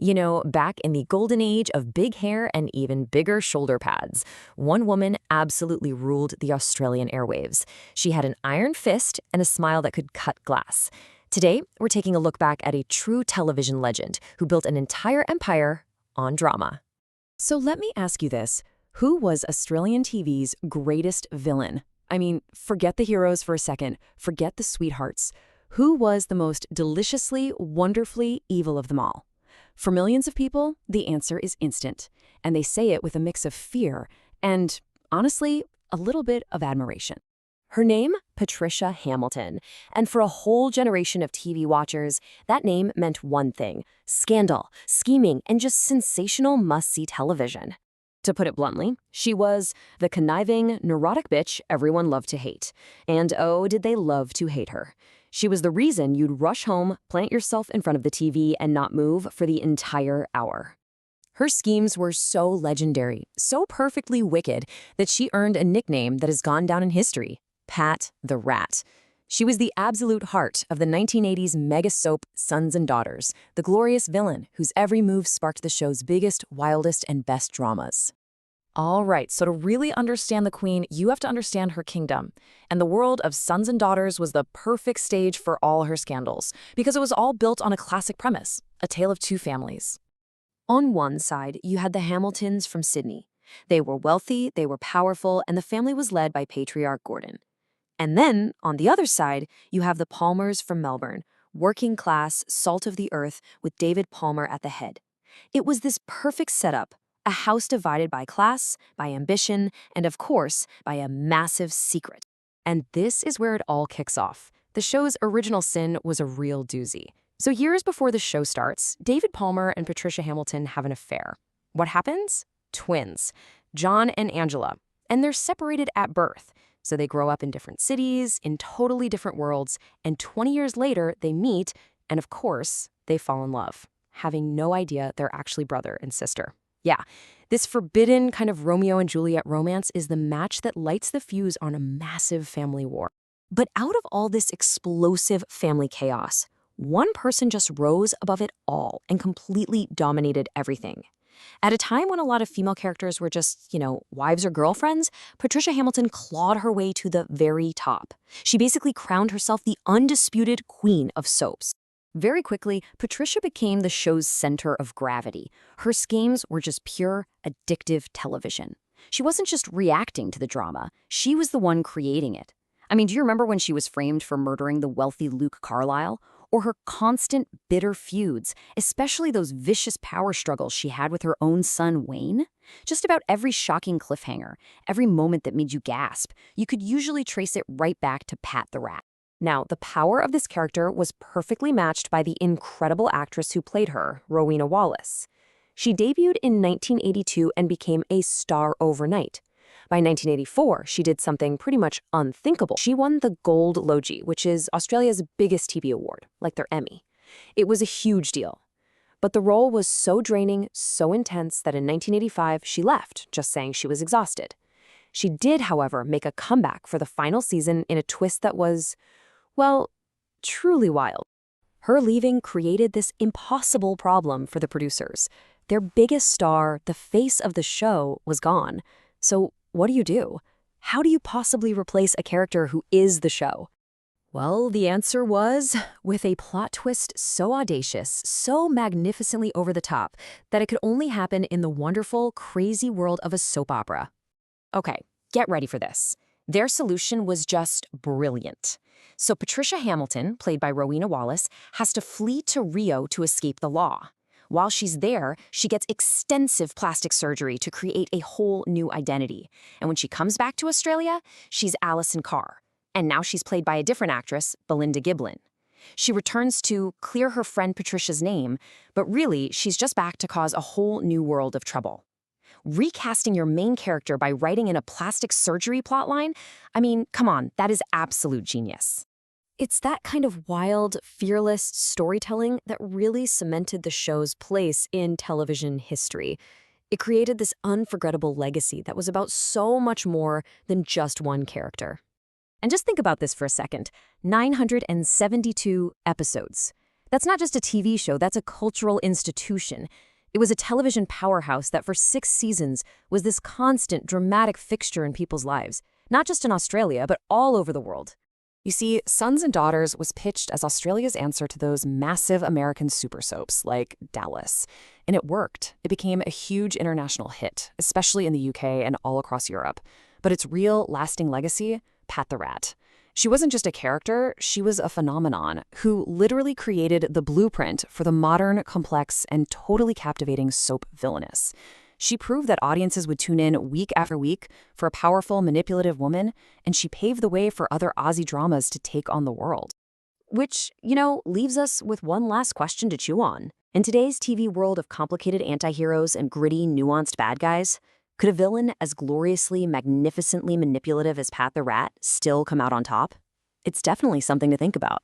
You know, back in the golden age of big hair and even bigger shoulder pads, one woman absolutely ruled the Australian airwaves. She had an iron fist and a smile that could cut glass. Today, we're taking a look back at a true television legend who built an entire empire on drama. So let me ask you this. Who was Australian TV's greatest villain? I mean, forget the heroes for a second. Forget the sweethearts. Who was the most deliciously, wonderfully evil of them all? For millions of people, the answer is instant, and they say it with a mix of fear and, honestly, a little bit of admiration. Her name? Patricia Hamilton. And for a whole generation of TV watchers, that name meant one thing: scandal, scheming, and just sensational must-see television. To put it bluntly, she was the conniving, neurotic bitch everyone loved to hate. And oh, did they love to hate her. She was the reason you'd rush home, plant yourself in front of the TV, and not move for the entire hour. Her schemes were so legendary, so perfectly wicked, that she earned a nickname that has gone down in history: Pat the Rat. She was the absolute heart of the 1980s mega soap Sons and Daughters, the glorious villain whose every move sparked the show's biggest, wildest, and best dramas. All right, so to really understand the Queen, you have to understand her kingdom. And the world of Sons and Daughters was the perfect stage for all her scandals, because it was all built on a classic premise: a tale of two families. On one side, you had the Hamiltons from Sydney. They were wealthy, they were powerful, and the family was led by patriarch Gordon. And then, on the other side, you have the Palmers from Melbourne, working class, salt of the earth, with David Palmer at the head. It was this perfect setup: a house divided by class, by ambition, and of course, by a massive secret. And this is where it all kicks off. The show's original sin was a real doozy. So years before the show starts, David Palmer and Patricia Hamilton have an affair. What happens? Twins, John and Angela. And they're separated at birth. So they grow up in different cities, in totally different worlds, and 20 years later, they meet, and of course, they fall in love, having no idea they're actually brother and sister. Yeah, this forbidden kind of Romeo and Juliet romance is the match that lights the fuse on a massive family war. But out of all this explosive family chaos, one person just rose above it all and completely dominated everything. At a time when a lot of female characters were just, wives or girlfriends, Patricia Hamilton clawed her way to the very top. She basically crowned herself the undisputed queen of soaps. Very quickly, Patricia became the show's center of gravity. Her schemes were just pure, addictive television. She wasn't just reacting to the drama, she was the one creating it. I mean, do you remember when she was framed for murdering the wealthy Luke Carlisle? Or her constant, bitter feuds, especially those vicious power struggles she had with her own son, Wayne? Just about every shocking cliffhanger, every moment that made you gasp, you could usually trace it right back to Pat the Rat. Now, the power of this character was perfectly matched by the incredible actress who played her, Rowena Wallace. She debuted in 1982 and became a star overnight. By 1984, she did something pretty much unthinkable. She won the Gold Logie, which is Australia's biggest TV award, like their Emmy. It was a huge deal. But the role was so draining, so intense, that in 1985, she left, just saying she was exhausted. She did, however, make a comeback for the final season in a twist that was, well, truly wild. Her leaving created this impossible problem for the producers. Their biggest star, the face of the show, was gone. So what do? How do you possibly replace a character who is the show? Well, the answer was with a plot twist so audacious, so magnificently over the top, that it could only happen in the wonderful, crazy world of a soap opera. Okay, get ready for this. Their solution was just brilliant. So Patricia Hamilton, played by Rowena Wallace, has to flee to Rio to escape the law. While she's there, she gets extensive plastic surgery to create a whole new identity. And when she comes back to Australia, she's Alison Carr. And now she's played by a different actress, Belinda Giblin. She returns to clear her friend Patricia's name, but really, she's just back to cause a whole new world of trouble. Recasting your main character by writing in a plastic surgery plotline? I mean, come on, that is absolute genius. It's that kind of wild, fearless storytelling that really cemented the show's place in television history. It created this unforgettable legacy that was about so much more than just one character. And just think about this for a second. 972 episodes. That's not just a TV show, that's a cultural institution. It was a television powerhouse that for 6 seasons was this constant, dramatic fixture in people's lives, not just in Australia, but all over the world. You see, Sons and Daughters was pitched as Australia's answer to those massive American super soaps like Dallas. And it worked. It became a huge international hit, especially in the UK and all across Europe. But its real, lasting legacy? Pat the Rat. She wasn't just a character, she was a phenomenon who literally created the blueprint for the modern, complex, and totally captivating soap villainess. She proved that audiences would tune in week after week for a powerful, manipulative woman, and she paved the way for other Aussie dramas to take on the world. Which, leaves us with one last question to chew on. In today's TV world of complicated anti-heroes and gritty, nuanced bad guys, could a villain as gloriously, magnificently manipulative as Pat the Rat still come out on top? It's definitely something to think about.